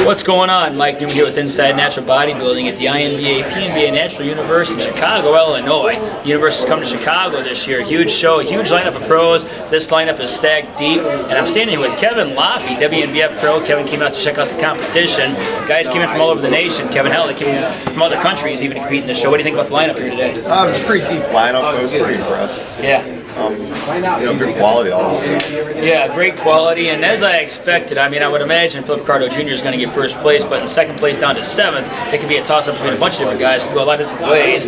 What's going on? Mike Neumann here with Inside Natural Bodybuilding at the PNBA Natural Universe in Chicago, Illinois. The Universe is coming to Chicago this year. Huge show, a huge lineup of pros. This lineup is stacked deep, and I'm standing here with Kevin Lofy, WNBF pro. Kevin came out to check out the competition. Guys came in from all over the nation. Kevin, hell, they came in from other countries even to compete in this show. What do you think about the lineup here today? It was a pretty deep lineup. I was pretty impressed. Yeah. Good quality all over. Yeah, great quality, and as I expected, I mean, I would imagine Philip Ricardo Jr. is going to get first place, but in second place down to 7th, it could be a toss-up between a bunch of different guys. It could go a lot of different ways.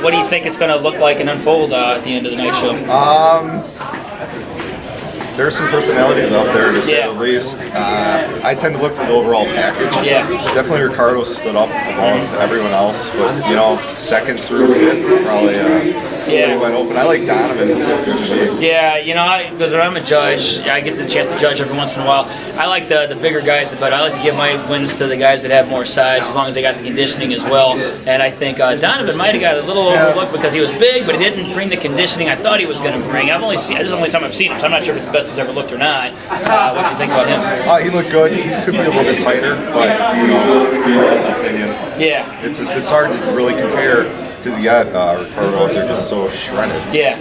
What do you think it's going to look like and unfold at the end of the night show? There's some personalities out there, to say the least. I tend to look for the overall package. Yeah. Definitely Ricardo stood up above everyone else, but, second through fifth probably pretty wide open. I like Donovan. Yeah, because when I'm a judge, I get the chance to judge every once in a while. I like the bigger guys, but I like to give my wins to the guys that have more size, as long as they got the conditioning as well. And I think Donovan might have got a little overlooked because he was big, but he didn't bring the conditioning I thought he was going to bring. This is the only time I've seen him, so I'm not sure if it's the best he's ever looked or not. What do you think about him? He looked good. He could be a little bit tighter, but his opinion. Yeah. It's hard to really compare because you got Ricardo out there just so shredded. Yeah.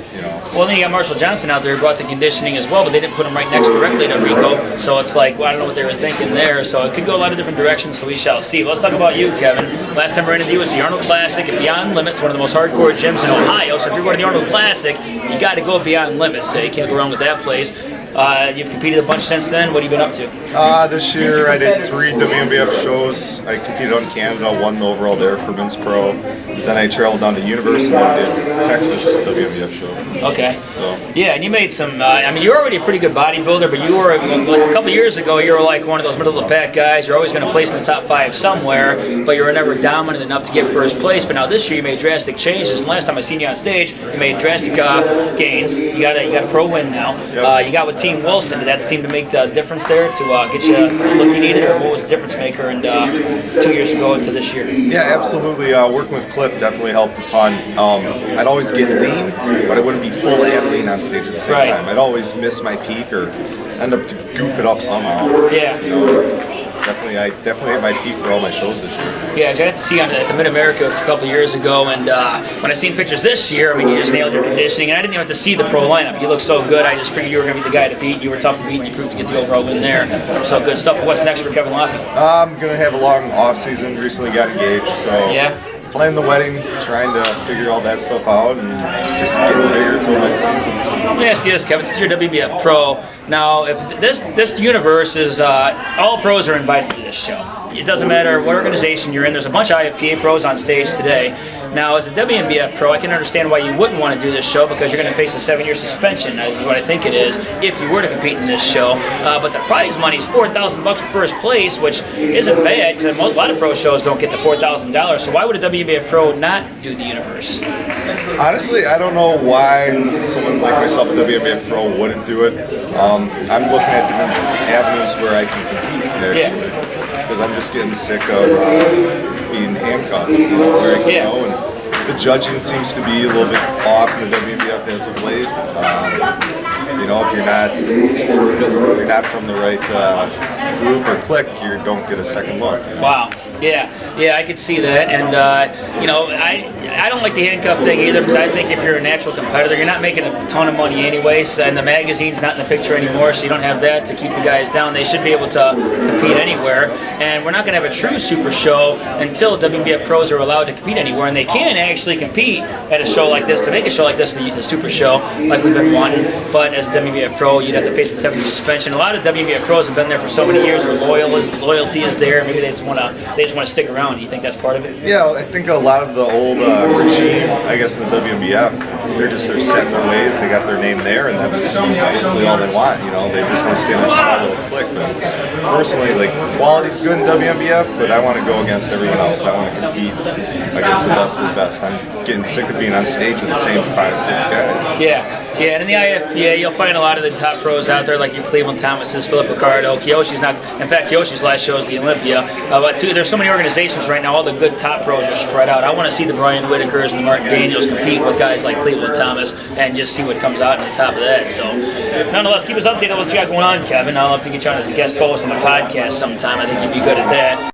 Well, then you got Marshall Johnson out there who brought the conditioning as well, but they didn't put him right next directly to Rico. So it's like, well, I don't know what they were thinking there. So it could go a lot of different directions, so we shall see. But let's talk about you, Kevin. Last time we ran into you was the Arnold Classic at Beyond Limits, one of the most hardcore gyms in Ohio. So if you're going to the Arnold Classic, you got to go Beyond Limits. So you can't go wrong with that place. You've competed a bunch since then. What have you been up to? This year I did 3 WNBF shows. I competed on Canada, won the overall there for Vince Pro. Then I traveled down to Universe and I did Texas WNBF show. Okay. So yeah, and you made some. You were already a pretty good bodybuilder, but you were a couple years ago. You were like one of those middle of the pack guys. You're always going to place in the top 5 somewhere, but you were never dominant enough to get first place. But now this year you made drastic changes. And last time I seen you on stage, you made drastic gains. You got a pro win now. Yep. You got with Team Wilson. Did that seem to make the difference there to get you the look you needed, or what was the difference maker and 2 years ago to this year? Yeah, absolutely. Working with Clip definitely helped a ton. I'd always get lean, but I wouldn't be full and lean on stage at the same time. I'd always miss my peak or end up to goof it up somehow. Yeah. I definitely hit my peak for all my shows this year. Yeah, I got to see you at the Mid-America a couple years ago, and when I seen pictures this year, you just nailed your conditioning, and I didn't even have to see the pro lineup. You look so good, I just figured you were going to be the guy to beat. You were tough to beat, and you proved to get the overall win there. So good stuff. What's next for Kevin Lofy? I'm going to have a long off-season. Recently got engaged, so planning the wedding, trying to figure all that stuff out, and just getting bigger until next season. Let me ask you this, Kevin. Since you're WBF pro, now if this universe is all pros are invited to this show. It doesn't matter what organization you're in. There's a bunch of IFPA pros on stage today. Now, as a WNBF pro, I can understand why you wouldn't want to do this show because you're going to face a 7-year suspension, is what I think it is, if you were to compete in this show. But the prize money is $4,000 for first place, which isn't bad because a lot of pro shows don't get to $4,000. So why would a WNBF pro not do the universe? Honestly, I don't know why someone like myself, a WNBF pro, wouldn't do it. I'm looking at different avenues where I can compete. Because I'm just getting sick of being handcuffed, where I can go, and the judging seems to be a little bit off in the WNBF as of late. If you're not from the right group or clique, you don't get a second look. Wow. Yeah, I could see that, and I don't like the handcuff thing either because I think if you're a natural competitor, you're not making a ton of money anyways, and the magazine's not in the picture anymore, so you don't have that to keep the guys down. They should be able to compete anywhere, and we're not going to have a true super show until WNBF pros are allowed to compete anywhere, and they can actually compete at a show like this. To make a show like this, the super show, like we've been wanting, but as a WNBF pro, you'd have to face the 7-year suspension. A lot of WNBF pros have been there for so many years, or loyalty is there. Maybe they just want to stick around. Do you think that's part of it? Yeah, I think a lot of the old regime, I guess, in the WNBF, they're set in their ways. They got their name there, and that's basically all they want. They just want to stay in their small little clique. But personally, quality's good in WNBF, but I want to go against everyone else. I want to compete against the best of the best. getting sick of being on stage with the same 5-6 guys. Yeah. Yeah, and in the IFBA, you'll find a lot of the top pros out there, like your Cleveland Thomases, Philip Ricardo, Kiyoshi's not. In fact, Kiyoshi's last show is the Olympia. But there's so many organizations right now. All the good top pros are spread out. I want to see the Brian Whitakers and the Mark Daniels compete with guys like Cleveland Thomas and just see what comes out on the top of that. So, nonetheless, keep us updated on what you got going on, Kevin. I'll have to get you on as a guest host on the podcast sometime. I think you'd be good at that.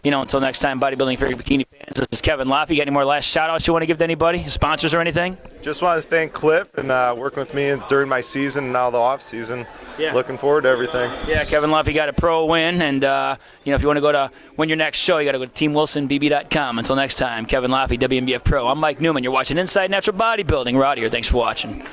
Until next time, Bodybuilding for Bikini fans, this is Kevin Lofy. Got any more last shout-outs you want to give to anybody, sponsors or anything? Just want to thank Cliff and working with me during my season and now the off-season. Yeah. Looking forward to everything. Yeah, Kevin Lofy got a pro win, and if you want to go to win your next show, you got to go to teamwilsonbb.com. Until next time, Kevin Lofy, WNBF Pro. I'm Mike Neumann. You're watching Inside Natural Bodybuilding. We're out here. Thanks for watching.